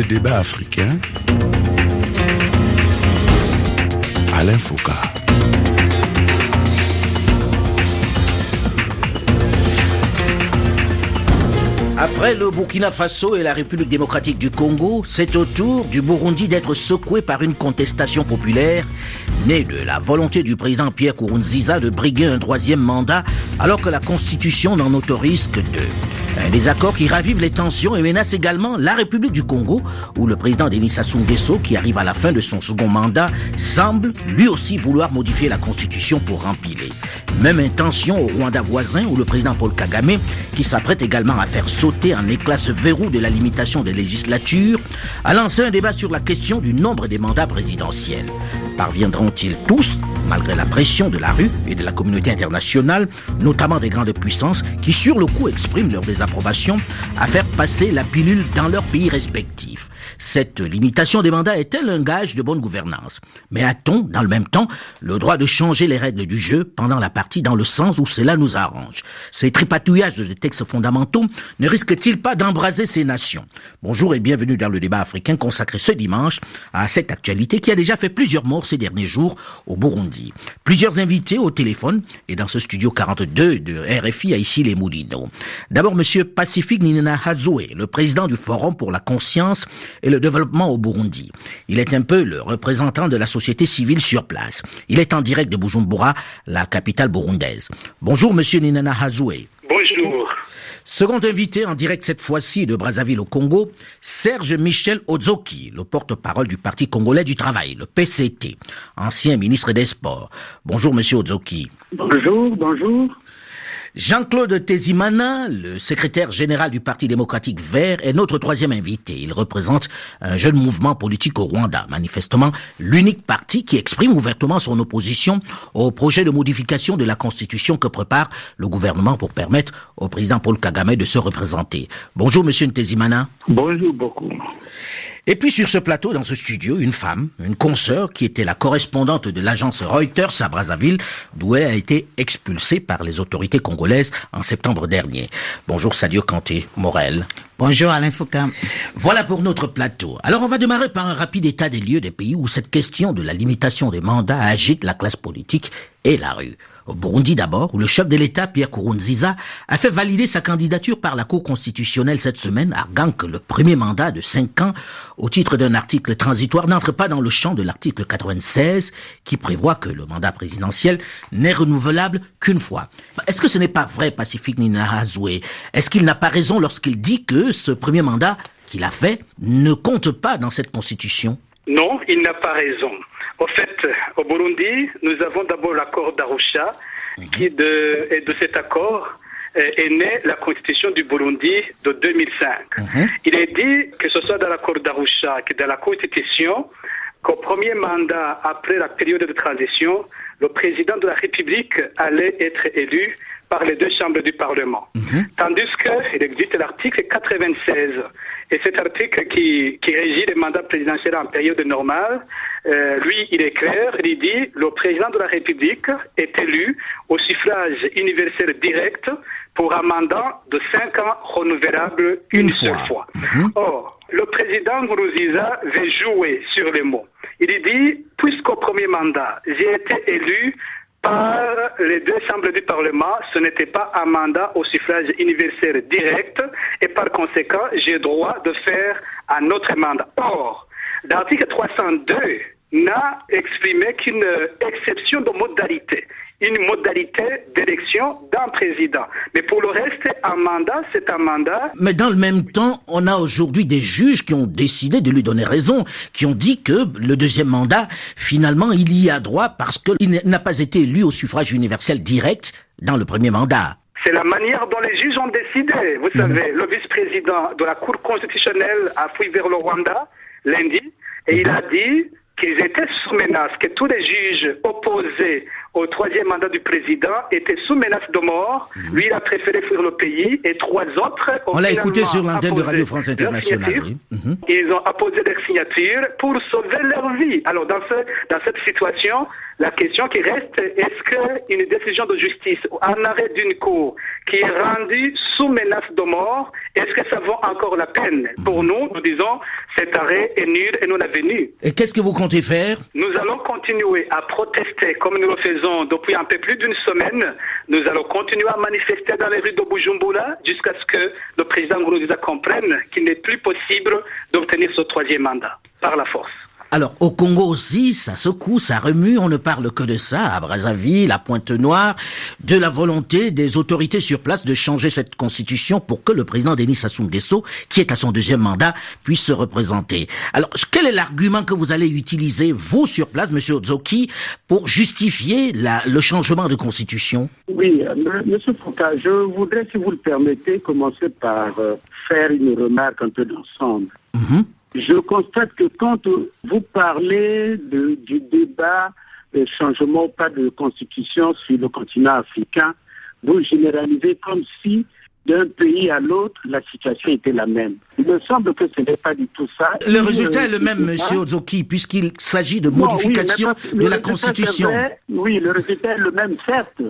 Le débat africain. Alain Foucault. Après le Burkina Faso et la République démocratique du Congo, c'est au tour du Burundi d'être secoué par une contestation populaire née de la volonté du président Pierre Nkurunziza de briguer un troisième mandat alors que la Constitution n'en autorise que deux. Des accords qui ravivent les tensions et menacent également la République du Congo, où le président Denis Sassou Nguesso, qui arrive à la fin de son second mandat, semble lui aussi vouloir modifier la Constitution pour empiler. Même intention au Rwanda voisin, où le président Paul Kagame, qui s'apprête également à faire sauter en éclats ce verrou de la limitation des législatures, a lancé un débat sur la question du nombre des mandats présidentiels. Parviendront-ils tous, malgré la pression de la rue et de la communauté internationale, notamment des grandes puissances, qui sur le coup expriment leur désapprobation, à faire passer la pilule dans leurs pays respectifs? Cette limitation des mandats est-elle un gage de bonne gouvernance? Mais a-t-on, dans le même temps, le droit de changer les règles du jeu pendant la partie dans le sens où cela nous arrange? Ces tripatouillages de textes fondamentaux ne risquent-ils pas d'embraser ces nations? Bonjour et bienvenue dans le débat africain consacré ce dimanche à cette actualité qui a déjà fait plusieurs morts ces derniers jours au Burundi. Plusieurs invités au téléphone et dans ce studio 42 de RFI à Issy-les-Moulineaux. D'abord, monsieur Pacifique Ninahazoué, le président du Forum pour la conscience et le développement au Burundi. Il est un peu le représentant de la société civile sur place. Il est en direct de Bujumbura, la capitale burundaise. Bonjour, monsieur Ninahazoué. Bonjour. Second invité en direct cette fois-ci de Brazzaville au Congo, Serge Michel Ozoki, le porte-parole du Parti congolais du travail, le PCT, ancien ministre des Sports. Bonjour, monsieur Ozoki. Bonjour. Jean-Claude Tezimana, le secrétaire général du Parti démocratique vert, est notre troisième invité. Il représente un jeune mouvement politique au Rwanda, manifestement l'unique parti qui exprime ouvertement son opposition au projet de modification de la Constitution que prépare le gouvernement pour permettre au président Paul Kagame de se représenter. Bonjour, monsieur Ntezimana. Bonjour beaucoup. Et puis sur ce plateau, dans ce studio, une femme, une consoeur qui était la correspondante de l'agence Reuters à Brazzaville, d'où elle a été expulsée par les autorités congolaises en septembre dernier. Bonjour Sadio Kanté Morel. Bonjour Alain Foucault. Voilà pour notre plateau. Alors on va démarrer par un rapide état des lieux des pays où cette question de la limitation des mandats agite la classe politique et la rue. Au Burundi d'abord, où le chef de l'État, Pierre Nkurunziza, a fait valider sa candidature par la Cour constitutionnelle cette semaine, arguant que le premier mandat de 5 ans, au titre d'un article transitoire, n'entre pas dans le champ de l'article 96, qui prévoit que le mandat présidentiel n'est renouvelable qu'une fois. Est-ce que ce n'est pas vrai, Pacifique Ninahazoué? Est-ce qu'il n'a pas raison lorsqu'il dit que ce premier mandat qu'il a fait ne compte pas dans cette constitution? Non, il n'a pas raison. Au fait, au Burundi, nous avons d'abord l'accord d'Arusha, et de cet accord est née la constitution du Burundi de 2005. Il est dit, que ce soit dans l'accord d'Arusha que dans la constitution, qu'au premier mandat, après la période de transition, le président de la République allait être élu par les deux chambres du Parlement. Tandis qu'il existe l'article 96. Et cet article qui régit les mandats présidentiels en période normale, lui, il est clair, il dit le président de la République est élu au suffrage universel direct pour un mandat de 5 ans renouvelable une seule fois. Or, le président Nkurunziza veut jouer sur les mots. Il dit, puisqu'au premier mandat, j'ai été élu par les deux chambres du Parlement, ce n'était pas un mandat au suffrage universel direct et par conséquent, j'ai droit de faire un autre mandat. Or, l'article 302 n'a exprimé qu'une exception de modalité, une modalité d'élection d'un président. Mais pour le reste, un mandat, c'est un mandat. Mais dans le même temps, on a aujourd'hui des juges qui ont décidé de lui donner raison, qui ont dit que le deuxième mandat, finalement, il y a droit parce qu'il n'a pas été élu au suffrage universel direct dans le premier mandat. C'est la manière dont les juges ont décidé. Vous savez, le vice-président de la Cour constitutionnelle a fui vers le Rwanda lundi et il a dit qu'ils étaient sous menace, que tous les juges opposés au troisième mandat du président était sous menace de mort. Lui, il a préféré fuir le pays et 3 autres ont On l'a écouté sur l'antenne de Radio France Internationale. Oui. Ils ont apposé leur signature pour sauver leur vie. Alors, dans cette situation, la question qui reste, est-ce qu'une décision de justice, un arrêt d'une cour qui est rendue sous menace de mort, est-ce que ça vaut encore la peine? Pour nous, nous disons, cet arrêt est nul et non avenu. Et qu'est-ce que vous comptez faire? Nous allons continuer à protester comme nous le faisons depuis un peu plus d'une semaine. Nous allons continuer à manifester dans les rues de Bujumbura jusqu'à ce que le président Nkurunziza comprenne qu'il n'est plus possible d'obtenir ce troisième mandat par la force. Alors, au Congo aussi, ça secoue, ça remue, on ne parle que de ça, à Brazzaville, à Pointe-Noire, de la volonté des autorités sur place de changer cette constitution pour que le président Denis Sassou Nguesso, qui est à son 2e mandat, puisse se représenter. Alors, quel est l'argument que vous allez utiliser, vous, sur place, monsieur Ozoki, pour justifier le changement de constitution? Oui, monsieur Foucault, je voudrais, si vous le permettez, commencer par faire une remarque un peu d'ensemble. Je constate que quand vous parlez du débat de changement ou pas de constitution sur le continent africain, vous généralisez comme si d'un pays à l'autre, la situation était la même. Il me semble que ce n'est pas du tout ça. Le résultat est le même, monsieur Ozoki, puisqu'il s'agit de modification de la Constitution. Oui, le résultat est le même, certes,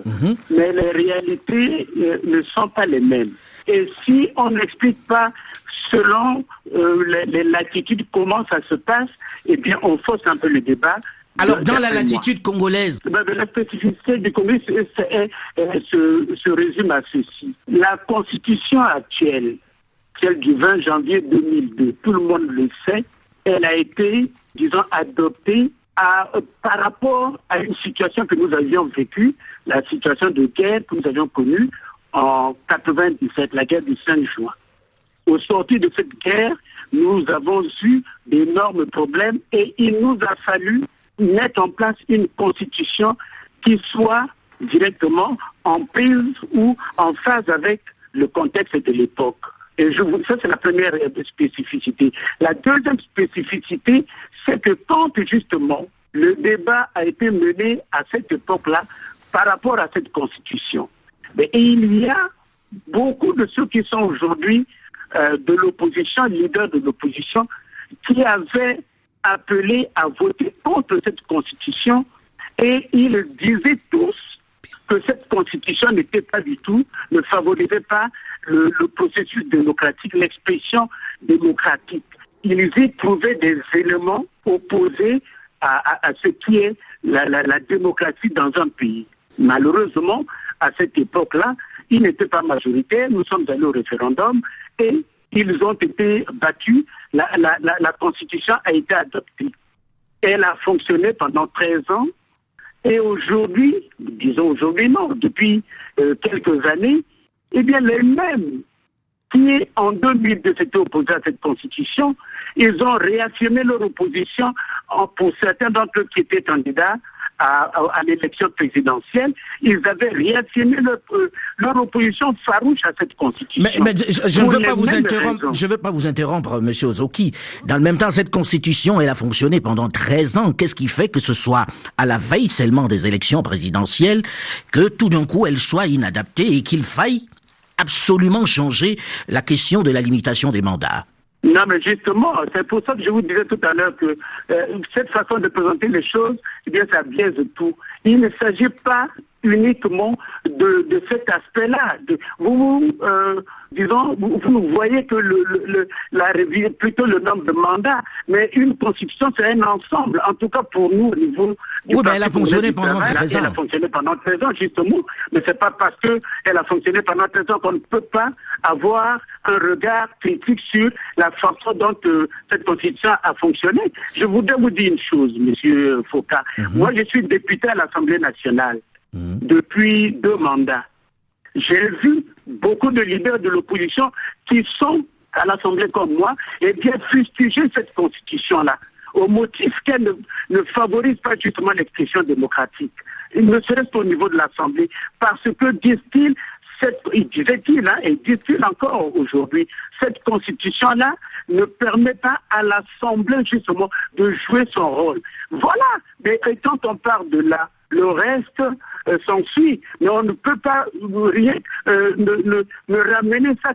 mais les réalités ne sont pas les mêmes. Et si on n'explique pas selon les latitudes comment ça se passe, eh bien on fausse un peu le débat. Alors dans la latitude congolaise, la spécificité du Congo se résume à ceci. La constitution actuelle, celle du 20 janvier 2002, tout le monde le sait, elle a été, disons, adoptée par rapport à une situation que nous avions vécue, la situation de guerre que nous avions connue en 97, la guerre du 5 juin. Au sortir de cette guerre, nous avons eu d'énormes problèmes et il nous a fallu mettre en place une constitution qui soit directement en prise ou en phase avec le contexte de l'époque. Et ça, c'est la première spécificité. La deuxième spécificité, c'est que quand justement le débat a été mené à cette époque-là par rapport à cette constitution, mais il y a beaucoup de ceux qui sont aujourd'hui de l'opposition, leaders de l'opposition, qui avaient appelé à voter contre cette constitution et ils disaient tous que cette constitution n'était pas du tout, ne favorisait pas le processus démocratique, l'expression démocratique. Ils y trouvaient des éléments opposés à ce qui est la démocratie dans un pays. Malheureusement, à cette époque-là, ils n'étaient pas majoritaires, nous sommes allés au référendum et ils ont été battus, la Constitution a été adoptée. Elle a fonctionné pendant 13 ans et aujourd'hui, disons aujourd'hui non, depuis quelques années, eh bien les mêmes qui en 2002 s'étaient opposés à cette Constitution, ils ont réaffirmé leur opposition pour certains d'entre eux qui étaient candidats à l'élection présidentielle, ils avaient réaffirmé leur opposition farouche à cette constitution. Mais je ne veux pas vous interrompre, monsieur Ozoki. Dans le même temps, cette constitution, elle a fonctionné pendant 13 ans. Qu'est-ce qui fait que ce soit à la veille seulement des élections présidentielles que tout d'un coup elle soit inadaptée et qu'il faille absolument changer la question de la limitation des mandats? Non, mais justement, c'est pour ça que je vous disais tout à l'heure que cette façon de présenter les choses, eh bien, ça biaise tout. Il ne s'agit pas uniquement de cet aspect-là. Vous voyez que plutôt le nombre de mandats, mais une constitution, c'est un ensemble. En tout cas, pour nous, au niveau... Oui, mais elle a fonctionné pendant 13 ans. Elle a fonctionné pendant 13 ans, justement. Mais c'est pas parce qu'elle a fonctionné pendant 13 ans qu'on ne peut pas avoir un regard critique sur la façon dont cette constitution a fonctionné. Je voudrais vous dire une chose, monsieur Foucault. Moi, je suis député à l'Assemblée nationale depuis 2 mandats. J'ai vu beaucoup de leaders de l'opposition qui sont à l'Assemblée comme moi et bien fustiger cette constitution-là au motif qu'elle ne favorise pas justement l'expression démocratique. Il ne serait-ce qu'au niveau de l'Assemblée, parce que, disent-ils, et disent-ils encore aujourd'hui, cette constitution-là ne permet pas à l'Assemblée justement de jouer son rôle. Voilà. Mais quand on parle de là, le reste s'ensuit. Mais on ne peut pas rien ne ramener ça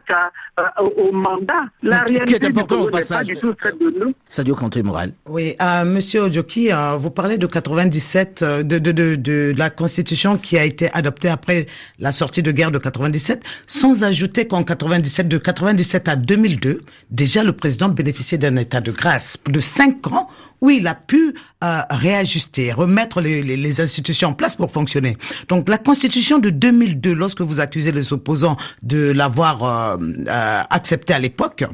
au mandat. La réalité est important au n'est pas du tout celle de nous. Sadio Kanté Moral. Oui, Monsieur Odjoki, vous parlez de 97, de la Constitution qui a été adoptée après la sortie de guerre de 97, sans ajouter qu'en 97, de 97 à 2002, déjà le président bénéficiait d'un état de grâce de 5 ans où il a pu réajuster, remettre les institutions en place pour fonctionner. Donc la Constitution de 2002, lorsque vous accusez les opposants de l'avoir acceptée à l'époque,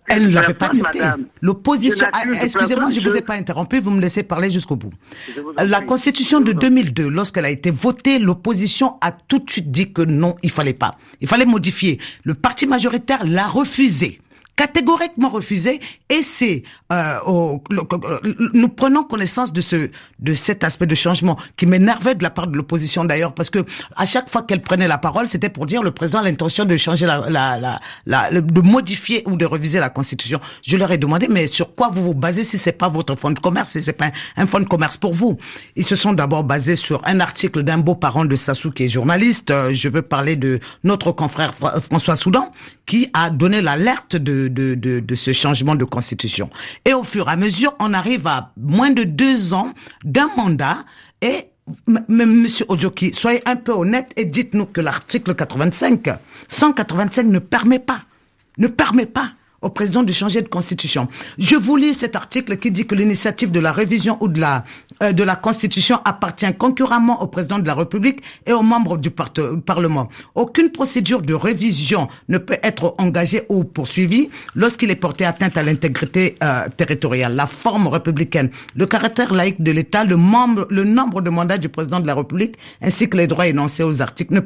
elle ne l'avait pas accepté. L'opposition, excusez-moi, je ne vous ai pas interrompu, vous me laissez parler jusqu'au bout. La Constitution de 2002, lorsqu'elle a été votée, l'opposition a tout de suite dit que non, il fallait pas. Il fallait modifier. Le parti majoritaire l'a refusé. Catégoriquement refusé, et c'est nous prenons connaissance de cet aspect de changement qui m'énervait de la part de l'opposition d'ailleurs, parce que à chaque fois qu'elle prenait la parole, c'était pour dire le président a l'intention de changer de modifier ou de réviser la Constitution. Je leur ai demandé, mais sur quoi vous vous basez si c'est pas votre fonds de commerce, si c'est pas un fonds de commerce pour vous? Ils se sont d'abord basés sur un article d'un beau parent de Sassou qui est journaliste. Je veux parler de notre confrère François Soudan qui a donné l'alerte de ce changement de constitution. Et au fur et à mesure, on arrive à moins de 2 ans d'un mandat et Monsieur Odjoki, soyez un peu honnête et dites-nous que l'article 185 ne permet pas au président de changer de constitution. Je vous lis cet article qui dit que l'initiative de la révision ou de la constitution appartient concurremment au président de la République et aux membres du Parlement. Aucune procédure de révision ne peut être engagée ou poursuivie lorsqu'il est porté atteinte à l'intégrité territoriale, la forme républicaine, le caractère laïque de l'État, le nombre de mandats du président de la République, ainsi que les droits énoncés aux articles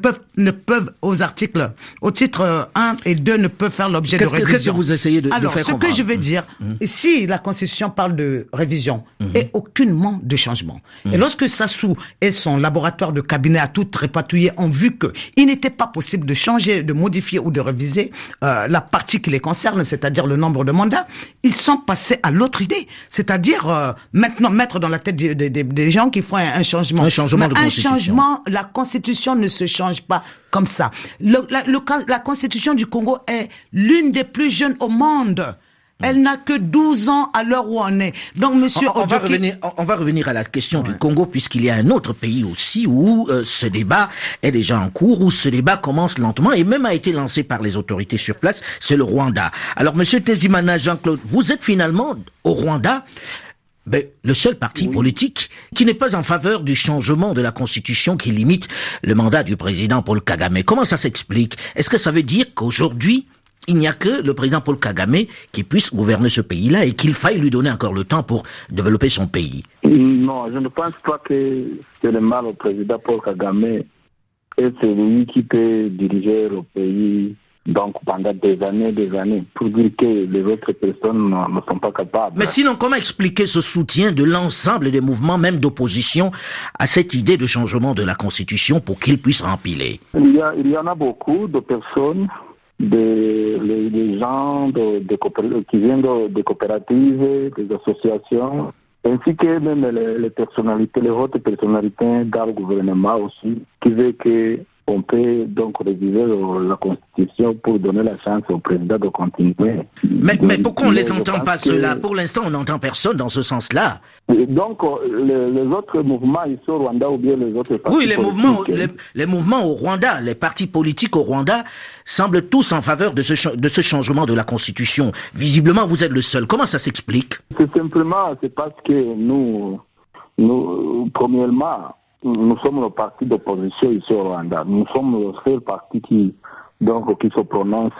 au titre 1 et 2 ne peuvent faire l'objet de révision. Qu'est-ce que vous essayez de faire ce comprendre? que je veux dire, si la Constitution parle de révision et aucunement de changement, et lorsque Sassou et son laboratoire de cabinet à tout répatouillé ont vu qu'il n'était pas possible de changer, de modifier ou de réviser la partie qui les concerne, c'est-à-dire le nombre de mandats, ils sont passés à l'autre idée, c'est-à-dire maintenant mettre dans la tête des gens qui font un changement. Un changement de Constitution. Un changement, la Constitution ne se change pas comme ça. La Constitution du Congo est l'une des plus jeunes au monde. Elle n'a que 12 ans à l'heure où on est. Donc, monsieur Odjoki... On va revenir à la question du Congo, puisqu'il y a un autre pays aussi où ce débat est déjà en cours, où ce débat commence lentement et même a été lancé par les autorités sur place, c'est le Rwanda. Alors, monsieur Tezimana Jean-Claude, vous êtes finalement au Rwanda le seul parti politique qui n'est pas en faveur du changement de la Constitution qui limite le mandat du président Paul Kagame. Comment ça s'explique? Est-ce que ça veut dire qu'aujourd'hui, il n'y a que le président Paul Kagame qui puisse gouverner ce pays-là et qu'il faille lui donner encore le temps pour développer son pays? Non, je ne pense pas que c'est le mal au président Paul Kagame et c'est lui qui peut diriger le pays donc pendant des années, pour dire que les autres personnes ne sont pas capables. Mais sinon, comment expliquer ce soutien de l'ensemble des mouvements, même d'opposition, à cette idée de changement de la Constitution pour qu'il puisse rempiler? Il y en a beaucoup de personnes, des gens qui viennent des coopératives, des associations, ainsi que même les personnalités, les hautes personnalités dans le gouvernement aussi, qui veulent que on peut donc réviser la Constitution pour donner la chance au président de continuer. Mais pourquoi on ne les entend pas, ceux-là? Pour l'instant, on n'entend personne dans ce sens-là. Donc, les autres mouvements ici au Rwanda ou bien les autres partis les mouvements au Rwanda, les partis politiques au Rwanda semblent tous en faveur de ce changement de la Constitution. Visiblement, vous êtes le seul. Comment ça s'explique? C'est parce que nous premièrement, nous sommes le parti d'opposition ici au Rwanda. Nous sommes le seul parti qui se prononce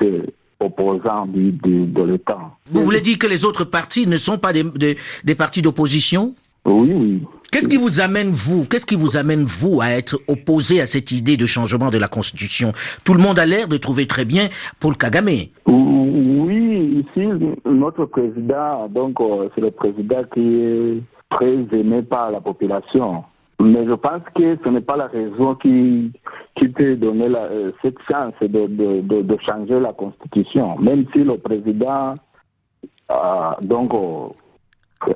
opposant de l'État. Vous voulez dire que les autres partis ne sont pas des partis d'opposition? Oui. Qu'est-ce qui vous amène, vous, à être opposé à cette idée de changement de la Constitution? Tout le monde a l'air de trouver très bien Paul Kagame. Oui, ici, notre président, c'est le président qui est très aimé par la population. Mais je pense que ce n'est pas la raison qui peut donner cette chance de changer la Constitution. Même si le président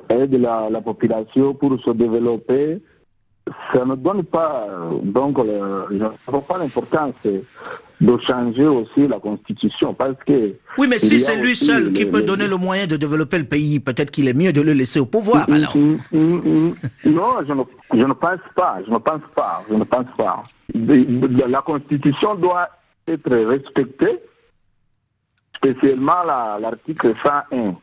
aide la population pour se développer, ça ne donne pas, donc, je ne vois pas l'importance de changer aussi la Constitution, parce que... Oui, mais si c'est lui seul qui peut donner le moyen de développer le pays, peut-être qu'il est mieux de le laisser au pouvoir, alors. Non, je ne pense pas. La Constitution doit être respectée, spécialement l'article 101.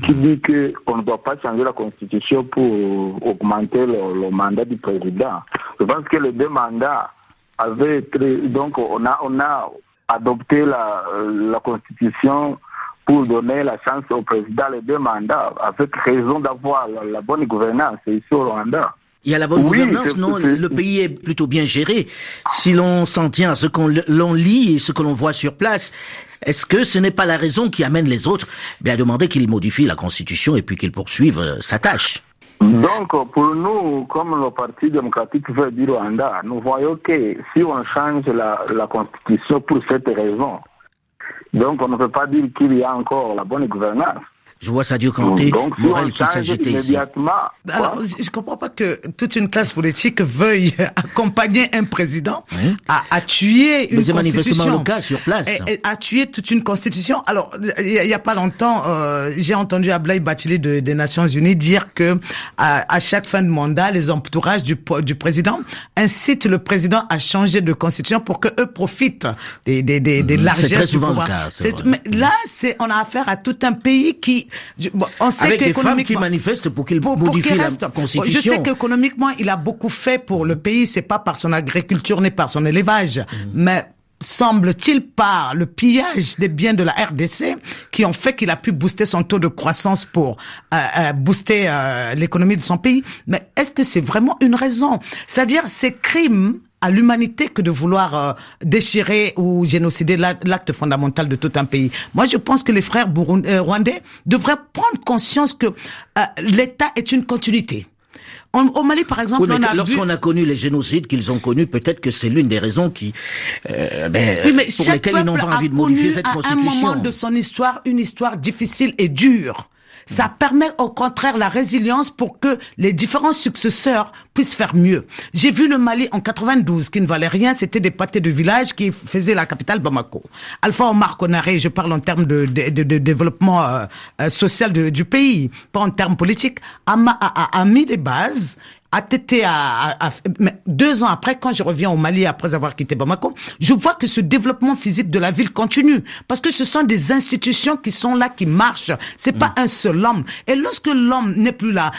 Qui dit qu'on ne doit pas changer la Constitution pour augmenter le mandat du président. Je pense que les 2 mandats avaient été... Donc, on a adopté la Constitution pour donner la chance au président les 2 mandats, avec raison d'avoir la bonne gouvernance ici au Rwanda. Il y a la bonne gouvernance, non? Le pays est plutôt bien géré. Si l'on s'en tient à ce l'on lit et ce que l'on voit sur place, est-ce que ce n'est pas la raison qui amène les autres à demander qu'ils modifient la Constitution et puis qu'ils poursuivent sa tâche? Donc, pour nous, comme le Parti démocratique veut du Rwanda, nous voyons que si on change la Constitution pour cette raison, donc on ne peut pas dire qu'il y a encore la bonne gouvernance. Je vois Sadio Kanté, Morel qui s'agitait ici. Alors, je comprends pas que toute une classe politique veuille accompagner un président à tuer une constitution. C'est manifestement le cas sur place. Et à tuer toute une constitution. Alors, il y a pas longtemps, j'ai entendu Ablaye Bathily des Nations Unies dire que à chaque fin de mandat, les entourages du président incitent le président à changer de constitution pour que eux profitent des largesses du pouvoir. Mais là, on a affaire à tout un pays qui on sait avec des femmes qui manifestent pour qu'il modifie la Constitution. Je sais qu'économiquement, il a beaucoup fait pour le pays. C'est pas par son agriculture ni par son élevage, mais semble-t-il par le pillage des biens de la RDC qui ont fait qu'il a pu booster son taux de croissance pour booster l'économie de son pays. Mais est-ce que c'est vraiment une raison? C'est-à-dire ces crimes à l'humanité que de vouloir déchirer ou génocider l'acte fondamental de tout un pays. Moi, je pense que les frères rwandais devraient prendre conscience que l'État est une continuité. Au Mali, par exemple, lorsqu'on a connu les génocides qu'ils ont connus, peut-être que c'est l'une des raisons qui, pour lesquelles ils n'ont pas envie de modifier cette Constitution. À un moment de son histoire, une histoire difficile et dure. Ça permet au contraire la résilience pour que les différents successeurs puissent faire mieux. J'ai vu le Mali en 92 qui ne valait rien, c'était des pâtés de village qui faisaient la capitale Bamako. Alpha Omar Konaré, je parle en termes de développement social du pays, pas en termes politiques, a mis des bases. Mais 2 ans après, quand je reviens au Mali après avoir quitté Bamako, je vois que ce développement physique de la ville continue. Parce que ce sont des institutions qui sont là, qui marchent. C'est pas un seul homme. Et lorsque l'homme n'est plus là,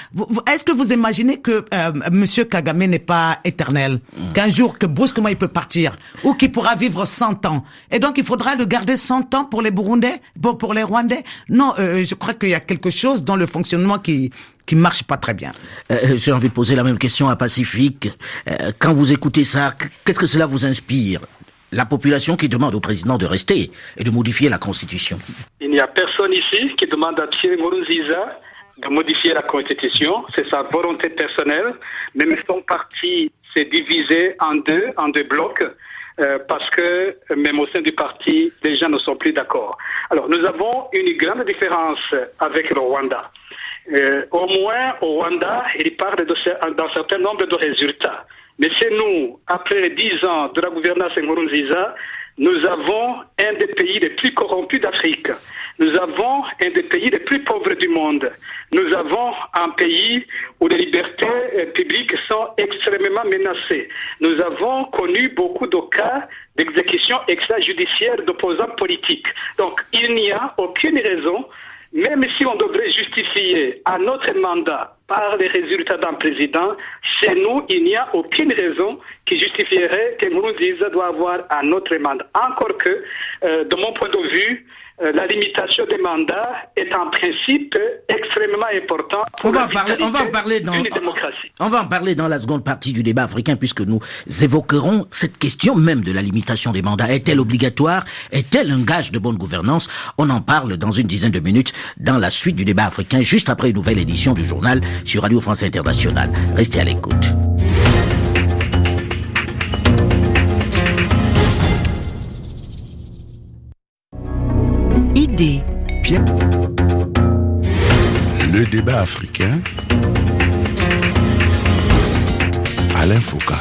est-ce que vous imaginez que Monsieur Kagame n'est pas éternel? Qu'un jour, que brusquement il peut partir? Ou qu'il pourra vivre 100 ans? Et donc il faudra le garder 100 ans pour les Burundais? Pour les Rwandais? Non, je crois qu'il y a quelque chose dans le fonctionnement qui marche pas très bien. J'ai envie de poser la même question à Pacifique. Quand vous écoutez ça, qu'est-ce que cela vous inspire? La population qui demande au président de rester et de modifier la Constitution. Il n'y a personne ici qui demande à Thierry Nkurunziza de modifier la Constitution. C'est sa volonté personnelle. Même son parti s'est divisé en deux blocs. Parce que même au sein du parti, les gens ne sont plus d'accord. Alors, nous avons une grande différence avec le Rwanda. Au moins, au Rwanda, il parle d'un certain nombre de résultats. Mais chez nous, après 10 ans de la gouvernance Nkurunziza, nous avons un des pays les plus corrompus d'Afrique. Nous avons un des pays les plus pauvres du monde. Nous avons un pays où les libertés publiques sont extrêmement menacées. Nous avons connu beaucoup de cas d'exécution extrajudiciaire d'opposants politiques. Donc, il n'y a aucune raison, même si on devrait justifier à notre mandat par les résultats d'un président, chez nous, il n'y a aucune raison qui justifierait que Nkurunziza doit avoir un autre mandat. Encore que, de mon point de vue, la limitation des mandats est un principe extrêmement important. On va en parler dans la seconde partie du débat africain, puisque nous évoquerons cette question même de la limitation des mandats. Est-elle obligatoire? Est-elle un gage de bonne gouvernance? On en parle dans une dizaine de minutes dans la suite du débat africain, juste après une nouvelle édition du journal sur Radio France Internationale. Restez à l'écoute. Le débat africain Alain Foucault.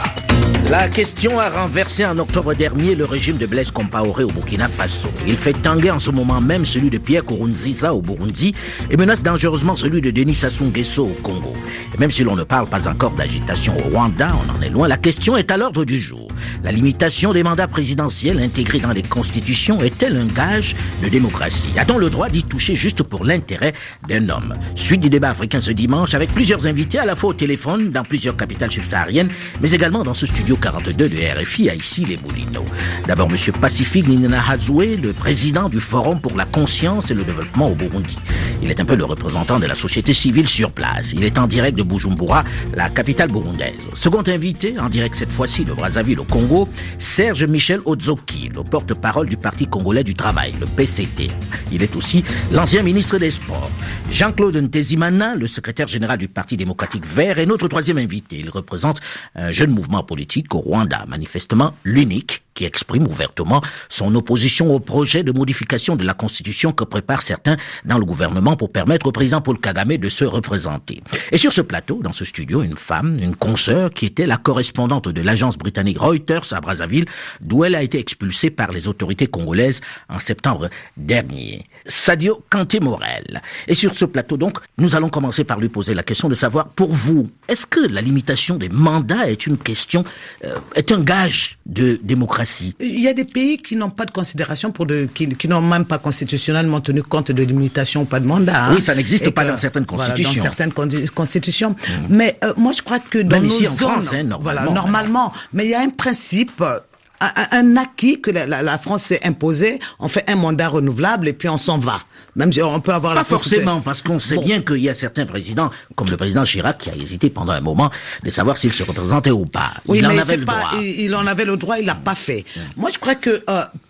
La question a renversé en octobre dernier le régime de Blaise Compaoré au Burkina Faso. Il fait tanguer en ce moment même celui de Pierre Nkurunziza au Burundi et menace dangereusement celui de Denis Sassou Nguesso au Congo. Et même si l'on ne parle pas encore d'agitation au Rwanda, on en est loin, la question est à l'ordre du jour. La limitation des mandats présidentiels intégrés dans les constitutions est-elle un gage de démocratie? A-t-on le droit d'y toucher juste pour l'intérêt d'un homme? Suite du débat africain ce dimanche avec plusieurs invités à la fois au téléphone dans plusieurs capitales subsahariennes, mais également dans ce studio 42 de RFI à Issy-les-Moulineaux. D'abord, M. Pacifique Ninahazoué, le président du Forum pour la conscience et le développement au Burundi. Il est un peu le représentant de la société civile sur place. Il est en direct de Bujumbura, la capitale burundaise. Second invité, en direct cette fois-ci de Brazzaville au Congo, Serge Michel Odzoki, le porte-parole du Parti congolais du travail, le PCT. Il est aussi l'ancien ministre des Sports. Jean-Claude Ntezimana, le secrétaire général du Parti démocratique vert, est notre troisième invité. Il représente un jeune mouvement politique au Rwanda, manifestement l'unique qui exprime ouvertement son opposition au projet de modification de la Constitution que préparent certains dans le gouvernement pour permettre au président Paul Kagame de se représenter. Et sur ce plateau, dans ce studio, une femme, une consoeur qui était la correspondante de l'agence britannique Reuters à Brazzaville, d'où elle a été expulsée par les autorités congolaises en septembre dernier. Sadio Kanté-Morel. Et sur ce plateau, donc, nous allons commencer par lui poser la question de savoir, pour vous, est-ce que la limitation des mandats est une question, est un gage de démocratie? Il y a des pays qui n'ont pas de considération qui n'ont même pas constitutionnellement tenu compte de limitation ou pas de mandat. Oui, ça n'existe pas dans certaines constitutions. Voilà, dans certaines constitutions. Mais moi, je crois que dans même nos ici en zones, France, normalement. Mais il y a un principe. Un acquis que la France s'est imposé, on fait un mandat renouvelable et puis on s'en va. Même si on peut avoir pas forcément, parce qu'on sait bien qu'il y a certains présidents, comme le président Chirac, qui a hésité pendant un moment de savoir s'il se représentait ou pas. Il en avait le droit. Il en avait le droit, il l'a pas fait. Moi, je crois que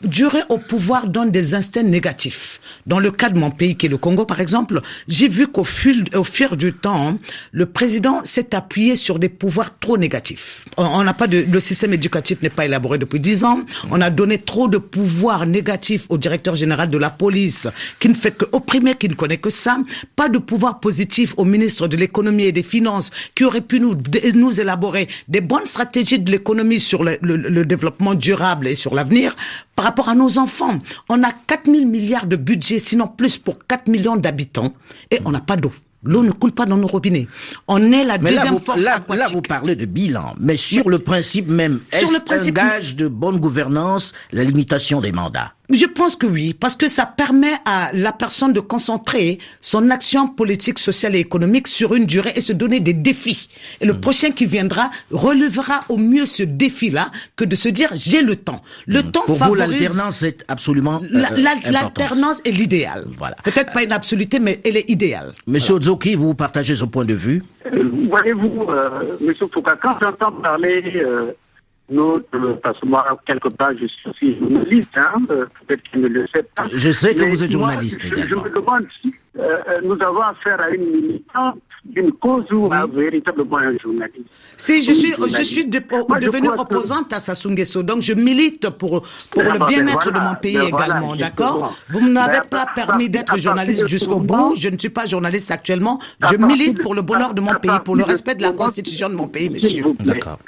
durer au pouvoir donne des instincts négatifs. Dans le cas de mon pays, qui est le Congo, par exemple, j'ai vu qu'au fur du temps, le président s'est appuyé sur des pouvoirs trop négatifs. On n'a pas le système éducatif n'est pas élaboré depuis 10 ans. On a donné trop de pouvoirs négatifs au directeur général de la police, qui ne fait que opprimer, qui ne connaît que ça. Pas de pouvoir positif au ministre de l'économie et des finances, qui aurait pu nous élaborer des bonnes stratégies de l'économie sur le développement durable et sur l'avenir. Par rapport à nos enfants, on a 4 000 milliards de budget, sinon plus pour 4 millions d'habitants, et on n'a pas d'eau. L'eau ne coule pas dans nos robinets. On est la deuxième force aquatique. Là, vous parlez de bilan, mais sur le principe même, est-ce un gage de bonne gouvernance, la limitation des mandats? Je pense que oui, parce que ça permet à la personne de concentrer son action politique, sociale et économique sur une durée et se donner des défis. Et le prochain qui viendra relèvera au mieux ce défi-là que de se dire j'ai le temps. Le temps pour favorise... vous, l'alternance est absolument l'alternance est l'idéal. Voilà. Peut-être pas une absoluté, mais elle est idéale. Monsieur Odzoki, vous partagez ce point de vue? Voyez-vous, Monsieur Foucault, quand j'entends parler... parce que moi, quelque part, je suis aussi journaliste, peut-être qu'il ne le sait pas. Je sais que vous êtes journaliste également. Je me demande si nous avons affaire à une militante d'une cause ou à véritablement un journaliste. Si, je suis devenue opposante à Sassou Nguesso, donc je milite pour le bien-être de mon pays également, d'accord? Vous ne m'avez pas permis d'être journaliste jusqu'au bout, je ne suis pas journaliste actuellement, je milite pour le bonheur de mon pays, pour le respect de la constitution de mon pays, monsieur. D'accord.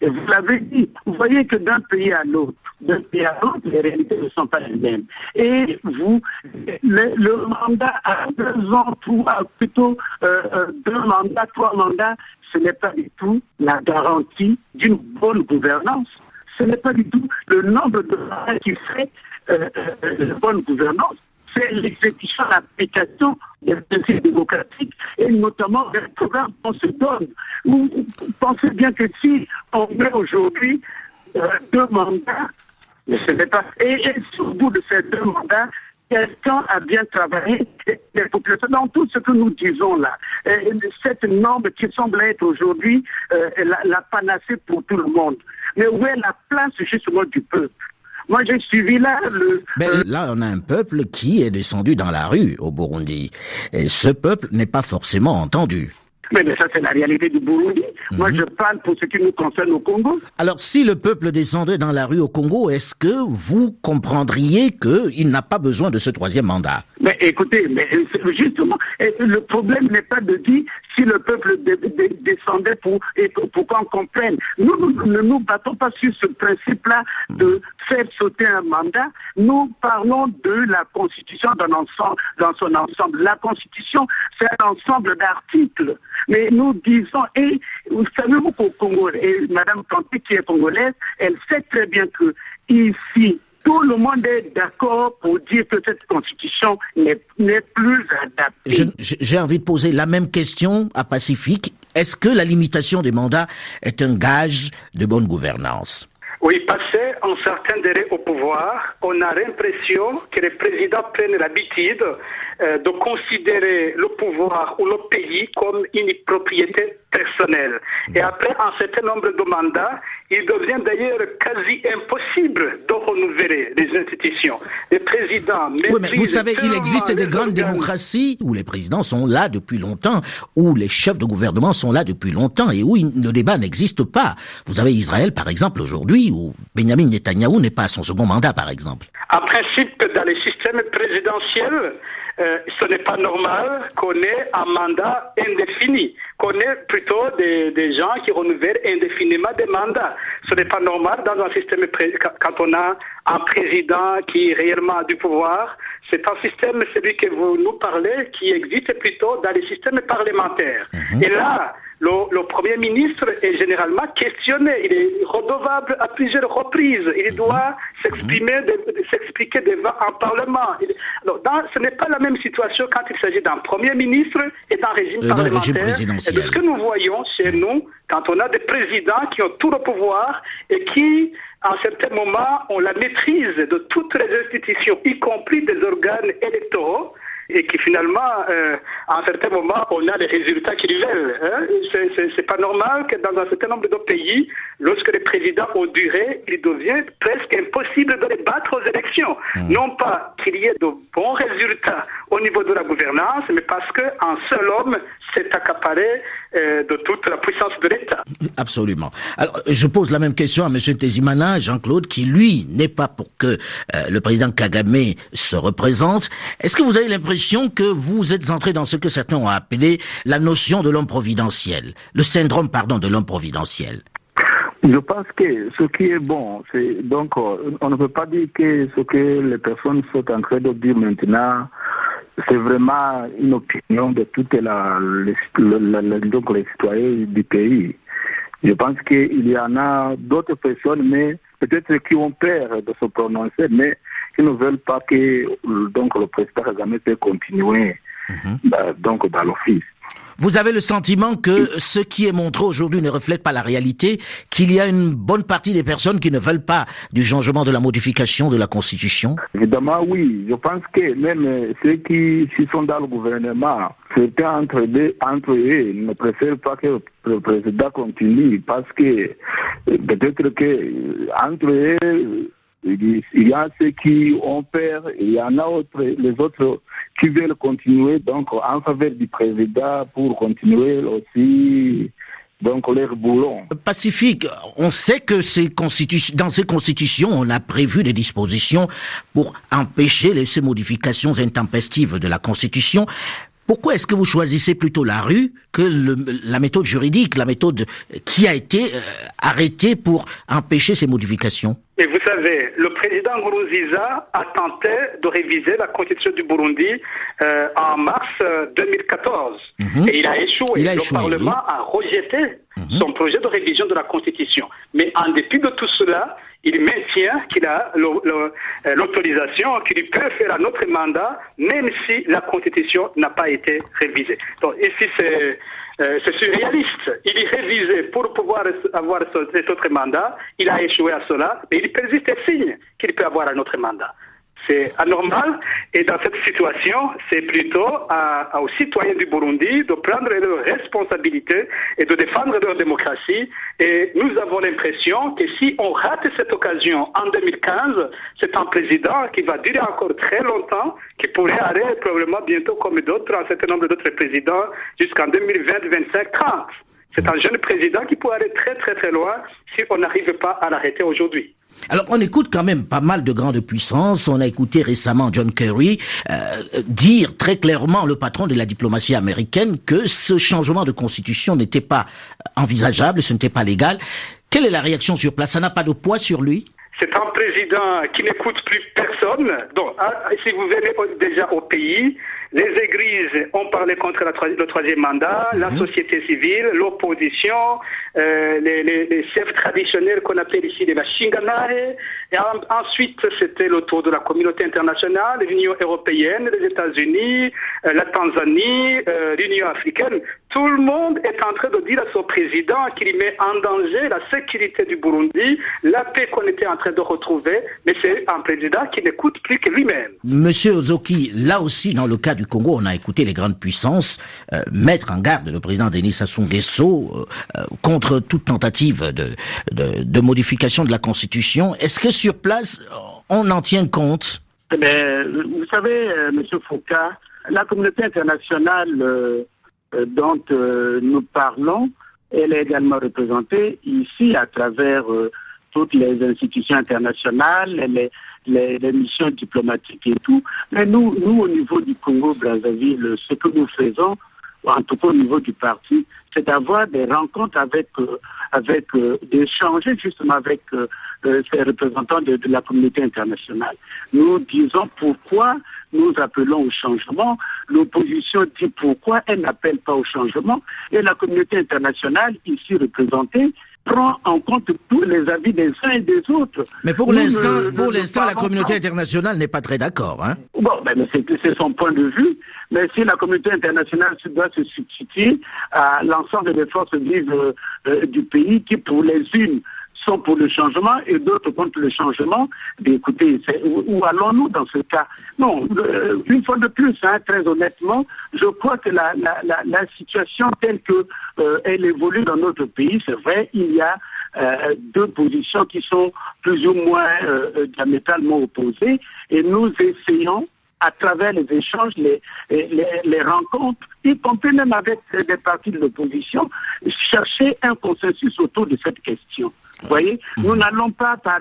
Et vous l'avez dit, vous voyez que d'un pays à l'autre, les réalités ne sont pas les mêmes. Et vous, le mandat à 2 ans, plutôt 2 mandats, 3 mandats, ce n'est pas du tout la garantie d'une bonne gouvernance. Ce n'est pas du tout le nombre de mandats qui fait la bonne gouvernance. C'est l'exécution, l'application des principes démocratiques et notamment des programmes qu'on se donne. Vous pensez bien que si on met aujourd'hui 2 mandats, mais ce n'est pas... Et au bout de ces 2 mandats, quelqu'un a bien travaillé, les populations, dans tout ce que nous disons là, cette norme qui semble être aujourd'hui la panacée pour tout le monde. Mais où est la place justement du peuple? Moi, j'ai suivi là là, on a un peuple qui est descendu dans la rue au Burundi. Et ce peuple n'est pas forcément entendu. Mais ça, c'est la réalité du Burundi. Moi, je parle pour ce qui nous concerne au Congo. Alors, si le peuple descendait dans la rue au Congo, est-ce que vous comprendriez qu'il n'a pas besoin de ce 3e mandat? Mais écoutez, justement, le problème n'est pas de dire si le peuple descendait pour qu'on comprenne. Nous ne nous battons pas sur ce principe-là de faire sauter un mandat. Nous parlons de la Constitution dans son ensemble. La Constitution, c'est un ensemble d'articles. Mais nous disons, et vous savez-vous qu'au Congo, et Mme Kanté qui est congolaise, elle sait très bien que ici, tout le monde est d'accord pour dire que cette constitution n'est plus adaptée. J'ai envie de poser la même question à Pacifique. Est-ce que la limitation des mandats est un gage de bonne gouvernance? Oui, passé un certain délai au pouvoir, on a l'impression que les présidents prennent l'habitude de considérer le pouvoir ou le pays comme une propriété personnelle. Et après un certain nombre de mandats, il devient d'ailleurs quasi impossible de renouveler les institutions. Les présidents... Oui, mais vous savez, il existe des grandes démocraties où les présidents sont là depuis longtemps, où les chefs de gouvernement sont là depuis longtemps et où le débat n'existe pas. Vous avez Israël, par exemple, aujourd'hui, où Benjamin Netanyahou n'est pas à son second mandat, par exemple. En principe, dans les systèmes présidentiels, ce n'est pas normal qu'on ait un mandat indéfini, qu'on ait plutôt des gens qui renouvellent indéfiniment des mandats. Ce n'est pas normal dans un système, quand on a un président qui est réellement du pouvoir. C'est un système, celui que vous nous parlez, qui existe plutôt dans les systèmes parlementaires. Et là, le Premier ministre est généralement questionné. Il est redevable à plusieurs reprises. Il doit s'expliquer devant un Parlement. Ce n'est pas la même situation quand il s'agit d'un Premier ministre et d'un régime parlementaire. Et de ce que nous voyons chez nous, quand on a des présidents qui ont tout le pouvoir et qui, à un certain moment, ont la maîtrise de toutes les institutions, y compris des organes électoraux, et qui finalement, à un certain moment, on a les résultats qu'ils veulent. Hein. C'est pas normal que dans un certain nombre de pays, lorsque les présidents ont duré, il devient presque impossible de les battre aux élections. Non pas qu'il y ait de bons résultats au niveau de la gouvernance, mais parce qu'un seul homme s'est accaparé de toute la puissance de l'État. Absolument. Alors, je pose la même question à M. Ntezimana, Jean-Claude, qui, lui, n'est pas pour que le président Kagame se représente. Est-ce que vous avez l'impression que vous êtes entré dans ce que certains ont appelé la notion de l'homme providentiel, le syndrome, de l'homme providentiel? Je pense que ce qui est bon, c'est donc on ne peut pas dire que ce que les personnes sont en train de dire maintenant, c'est vraiment une opinion de toutes les citoyens du pays. Je pense qu'il y en a d'autres personnes, mais peut-être qui ont peur de se prononcer, mais qui ne veulent pas que le président Kagame puisse continuer dans l'office. Vous avez le sentiment que ce qui est montré aujourd'hui ne reflète pas la réalité, qu'il y a une bonne partie des personnes qui ne veulent pas du changement, de la modification de la Constitution? Évidemment, oui. Je pense que même ceux qui sont dans le gouvernement, certains entre eux ne préfèrent pas que le président continue parce que peut-être que entre eux, il y a ceux qui ont peur, il y en a les autres qui veulent continuer donc en faveur du président pour continuer aussi leur boulot. Pacifique, on sait que dans ces constitutions, on a prévu des dispositions pour empêcher ces modifications intempestives de la Constitution. Pourquoi est-ce que vous choisissez plutôt la rue que la méthode juridique, la méthode qui a été arrêtée pour empêcher ces modifications? Et vous savez, le président Nkurunziza a tenté de réviser la constitution du Burundi en mars 2014. Et il a échoué. Le Parlement a rejeté son projet de révision de la constitution. Mais en dépit de tout cela, il maintient qu'il a l'autorisation, qu'il peut faire un autre mandat, même si la Constitution n'a pas été révisée. Donc ici, c'est surréaliste. Il est révisé pour pouvoir avoir cet autre mandat. Il a échoué à cela, mais il persiste et signe qu'il peut avoir un autre mandat. C'est anormal et dans cette situation, c'est plutôt aux citoyens du Burundi de prendre leurs responsabilités et de défendre leur démocratie. Et nous avons l'impression que si on rate cette occasion en 2015, c'est un président qui va durer encore très longtemps, qui pourrait aller probablement bientôt comme d'autres, un certain nombre d'autres présidents jusqu'en 2020, 25, 30. C'est un jeune président qui pourrait aller très très très loin si on n'arrive pas à l'arrêter aujourd'hui. Alors, on écoute quand même pas mal de grandes puissances. On a écouté récemment John Kerry dire très clairement, le patron de la diplomatie américaine, que ce changement de constitution n'était pas envisageable, ce n'était pas légal. Quelle est la réaction sur place? Ça n'a pas de poids sur lui? C'est un président qui n'écoute plus personne. Donc, si vous venez déjà au pays, les églises ont parlé contre le troisième mandat, la société civile, l'opposition, les chefs traditionnels qu'on appelle ici les Bashinganae. Et ensuite, c'était le tour de la communauté internationale, l'Union européenne, les États-Unis, la Tanzanie, l'Union africaine. Tout le monde est en train de dire à son président qu'il met en danger la sécurité du Burundi, la paix qu'on était en train de retrouver, mais c'est un président qui n'écoute plus que lui-même. Monsieur Ozoki, là aussi, dans le cas du Congo, on a écouté les grandes puissances mettre en garde le président Denis Sassou Nguesso contre toute tentative de modification de la Constitution. Est-ce que sur place, on en tient compte? Vous savez, Monsieur Foucault, la communauté internationale dont nous parlons, elle est également représentée ici à travers toutes les institutions internationales, les missions diplomatiques et tout. Mais nous, au niveau du Congo-Brazzaville, ce que nous faisons, en tout cas au niveau du parti, c'est d'avoir des rencontres d'échanger justement avec ces représentants de la communauté internationale. Nous disons pourquoi nous appelons au changement, l'opposition dit pourquoi elle n'appelle pas au changement, et la communauté internationale ici représentée prend en compte tous les avis des uns et des autres. Mais pour l'instant, la communauté internationale n'est pas très d'accord, hein? Bon, mais c'est son point de vue. Mais si la communauté internationale doit se substituer à l'ensemble des forces vives du pays qui, pour les unes, sont pour le changement et d'autres contre le changement, écoutez, où allons-nous dans ce cas? Non, une fois de plus, très honnêtement, je crois que la situation telle que elle évolue dans notre pays, c'est vrai, il y a deux positions qui sont plus ou moins diamétralement opposées, et nous essayons à travers les échanges, les rencontres, y compris même avec des partis de l'opposition, chercher un consensus autour de cette question. Vous voyez, nous n'allons pas par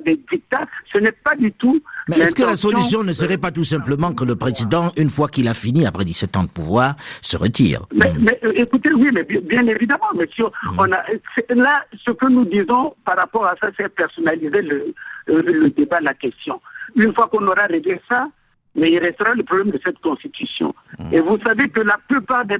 des dictats, ce n'est pas du tout... Mais est-ce que la solution ne serait pas tout simplement que le président, une fois qu'il a fini, après 17 ans de pouvoir, se retire? Mais écoutez, oui, mais bien évidemment, monsieur, là, ce que nous disons par rapport à ça, c'est personnaliser le débat, la question. Une fois qu'on aura réglé ça, mais il restera le problème de cette constitution. Et vous savez que la plupart des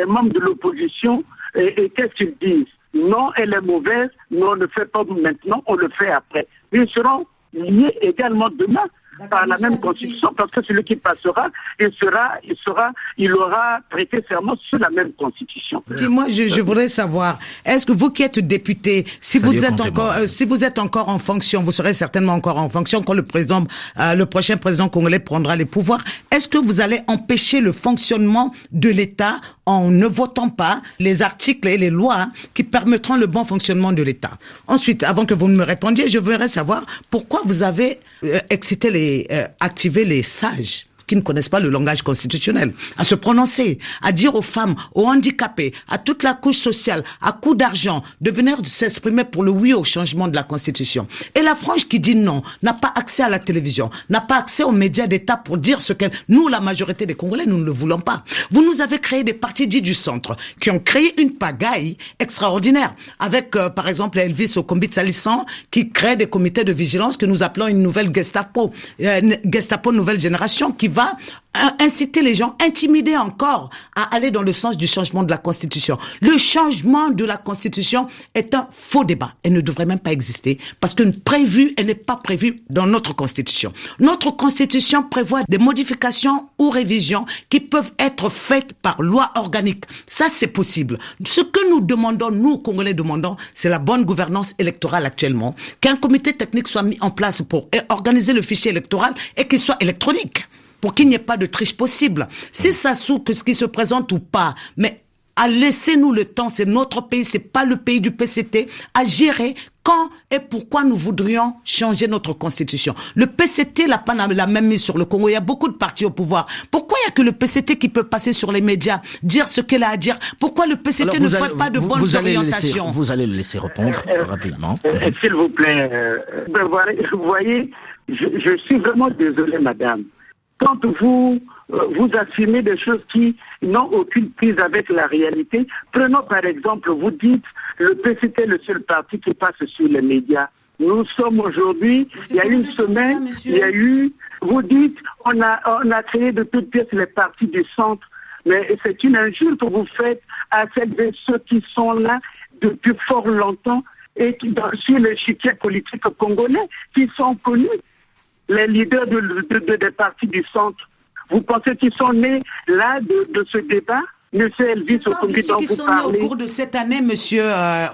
membres de l'opposition, qu'est-ce qu'ils disent? Non, elle est mauvaise, non, on ne le fait pas maintenant, on le fait après. Ils seront liés également demain par la même constitution, parce que celui qui passera, il aura prêté serment sur la même constitution. Moi, je voudrais savoir, est-ce que vous qui êtes député, si vous êtes encore en fonction, vous serez certainement encore en fonction quand le prochain président congolais prendra les pouvoirs, est-ce que vous allez empêcher le fonctionnement de l'État en ne votant pas les articles et les lois qui permettront le bon fonctionnement de l'État? Ensuite, avant que vous ne me répondiez, je voudrais savoir pourquoi vous avez activé les sages qui ne connaissent pas le langage constitutionnel, à se prononcer, à dire aux femmes, aux handicapés, à toute la couche sociale, à coup d'argent, de venir s'exprimer pour le oui au changement de la Constitution. Et la frange qui dit non, n'a pas accès à la télévision, n'a pas accès aux médias d'État pour dire ce qu'elle... Nous, la majorité des Congolais, nous ne le voulons pas. Vous nous avez créé des partis dits du centre, qui ont créé une pagaille extraordinaire, avec, par exemple, Elvis Okombit-Salisson, qui crée des comités de vigilance que nous appelons une nouvelle Gestapo nouvelle génération, qui va inciter les gens, intimider encore à aller dans le sens du changement de la Constitution. Le changement de la Constitution est un faux débat. Elle ne devrait même pas exister parce qu'elle n'est pas prévue dans notre Constitution. Notre Constitution prévoit des modifications ou révisions qui peuvent être faites par loi organique. Ça, c'est possible. Ce que nous demandons, nous, Congolais demandons, c'est la bonne gouvernance électorale actuellement, qu'un comité technique soit mis en place pour organiser le fichier électoral et qu'il soit électronique, pour qu'il n'y ait pas de triche possible. Si ça souque ce qui se présente ou pas, mais à laisser-nous le temps, c'est notre pays, c'est pas le pays du PCT, à gérer quand et pourquoi nous voudrions changer notre constitution. Le PCT n'a pas la même mise sur le Congo. Il y a beaucoup de partis au pouvoir. Pourquoi il y a que le PCT qui peut passer sur les médias, dire ce qu'elle a à dire? Pourquoi le PCT ne fait pas de bonnes orientations? Vous allez le laisser répondre rapidement. S'il vous plaît, vous voyez, je suis vraiment désolé, madame. Quand vous affirmez des choses qui n'ont aucune prise avec la réalité, prenons par exemple, vous dites, le PCT est le seul parti qui passe sur les médias. Nous sommes aujourd'hui, il y a une semaine, il y a eu, vous dites, on a créé de toutes pièces les partis du centre, mais c'est une injure que vous faites à celles et ceux qui sont là depuis fort longtemps et qui, sur l'échiquier politique congolais, qui sont connus. Les leaders des partis du centre, vous pensez qu'ils sont nés là de ce débat? Monsieur Elvis Okombi, dont vous parlez. Au cours de cette année, monsieur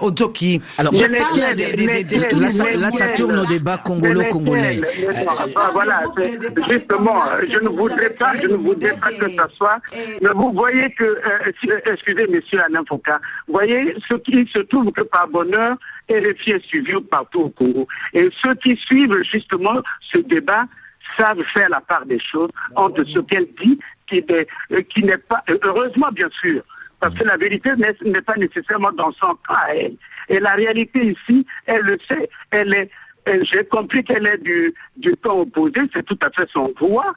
Ozoki. Alors, là, ça tourne au débat congolo-congolais. Voilà, justement, je ne voudrais pas que ça soit. Mais vous voyez que, excusez, monsieur Alain Foucault, vous voyez, ce qui se trouve que par bonheur, RFI est suivi partout au Congo. Et ceux qui suivent justement ce débat savent faire la part des choses entre ce qu'elle dit, qui n'est pas, heureusement bien sûr, parce que la vérité n'est pas nécessairement dans son cas à elle. Et la réalité ici, elle le sait, j'ai compris qu'elle est du camp opposé, c'est tout à fait son droit,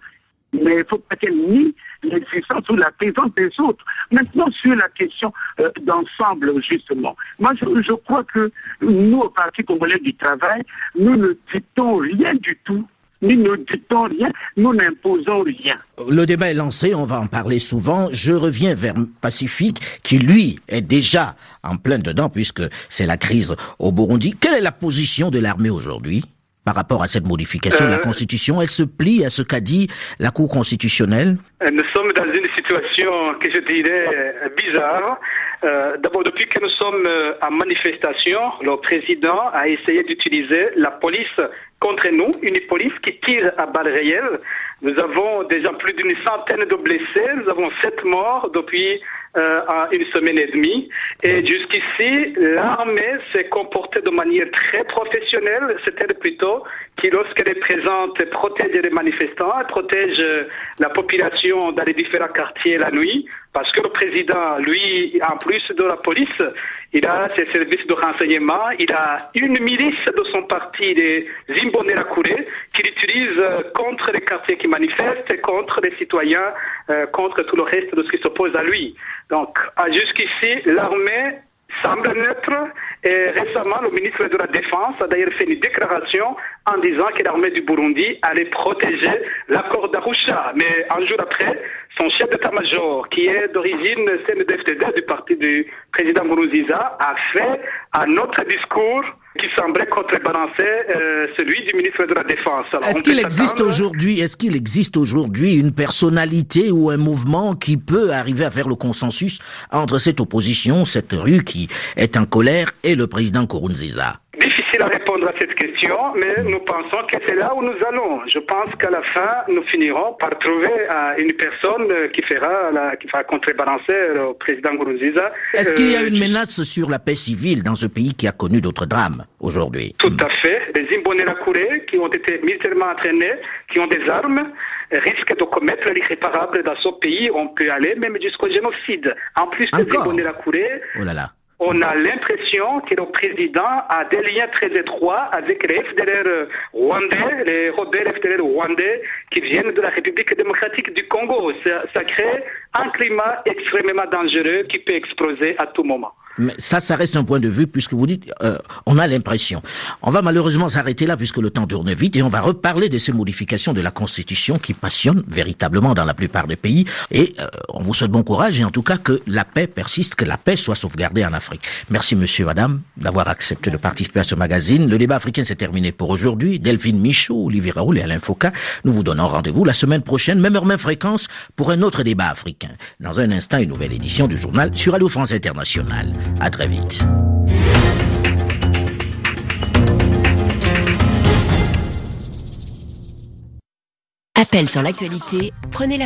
mais il ne faut pas qu'elle nie l'existence ou la présence des autres. Maintenant, sur la question d'ensemble, justement, moi je crois que nous, au Parti congolais du travail, nous ne dictons rien du tout. Nous ne dictons rien, nous n'imposons rien. Le débat est lancé, on va en parler souvent. Je reviens vers Pacifique, qui lui est déjà en plein dedans, puisque c'est la crise au Burundi. Quelle est la position de l'armée aujourd'hui par rapport à cette modification de la Constitution? Elle se plie à ce qu'a dit la Cour constitutionnelle? Nous sommes dans une situation que je dirais bizarre. D'abord, depuis que nous sommes en manifestation, le président a essayé d'utiliser la police contre nous, une police qui tire à balles réelles. Nous avons déjà plus d'une centaine de blessés, nous avons 7 morts depuis une semaine et demie. Et jusqu'ici, l'armée s'est comportée de manière très professionnelle, c'est-à-dire plutôt qui, lorsqu'elle est présente, protège les manifestants, elle protège la population dans les différents quartiers la nuit, parce que le président, lui, en plus de la police, il a ses services de renseignement, il a une milice de son parti, les Imbonerakure, qu'il utilise contre les quartiers qui manifestent, et contre les citoyens, contre tout le reste de ce qui s'oppose à lui. Donc, jusqu'ici, l'armée semble neutre, et récemment, le ministre de la Défense a d'ailleurs fait une déclaration en disant que l'armée du Burundi allait protéger l'accord d'Arusha. Mais un jour après, son chef d'état-major, qui est d'origine CNDD-FDD du parti du président Nkurunziza, a fait un autre discours qui semblait contrebalancer celui du ministre de la Défense. Alors, est-ce qu'il existe aujourd'hui une personnalité ou un mouvement qui peut arriver à faire le consensus entre cette opposition, cette rue qui est en colère, et le président Nkurunziza? Difficile à répondre à cette question, mais nous pensons que c'est là où nous allons. Je pense qu'à la fin, nous finirons par trouver une personne qui fera contrebalancer le président Nkurunziza. Est-ce qu'il y a une menace sur la paix civile dans ce pays qui a connu d'autres drames aujourd'hui? Tout à fait. Les Imbonerakure, qui ont été militairement entraînés, qui ont des armes, risquent de commettre l'irréparable dans ce pays. On peut aller même jusqu'au génocide. En plus des Imbonerakure, on a l'impression que le président a des liens très étroits avec les FDLR rwandais, les rebelles FDLR rwandais qui viennent de la République démocratique du Congo. Ça crée un climat extrêmement dangereux qui peut exploser à tout moment. Mais ça reste un point de vue, puisque vous dites, on a l'impression. On va malheureusement s'arrêter là, puisque le temps tourne vite, et on va reparler de ces modifications de la Constitution qui passionnent véritablement dans la plupart des pays. Et on vous souhaite bon courage, et en tout cas que la paix persiste, que la paix soit sauvegardée en Afrique. Merci monsieur, madame, d'avoir accepté de participer à ce magazine. Le débat africain s'est terminé pour aujourd'hui. Delphine Michaud, Olivier Raoul et Alain Foucault, nous vous donnons rendez-vous la semaine prochaine, même heure, même fréquence, pour un autre débat africain. Dans un instant, une nouvelle édition du journal sur Radio France Internationale. À très vite. Appel sur l'actualité, prenez la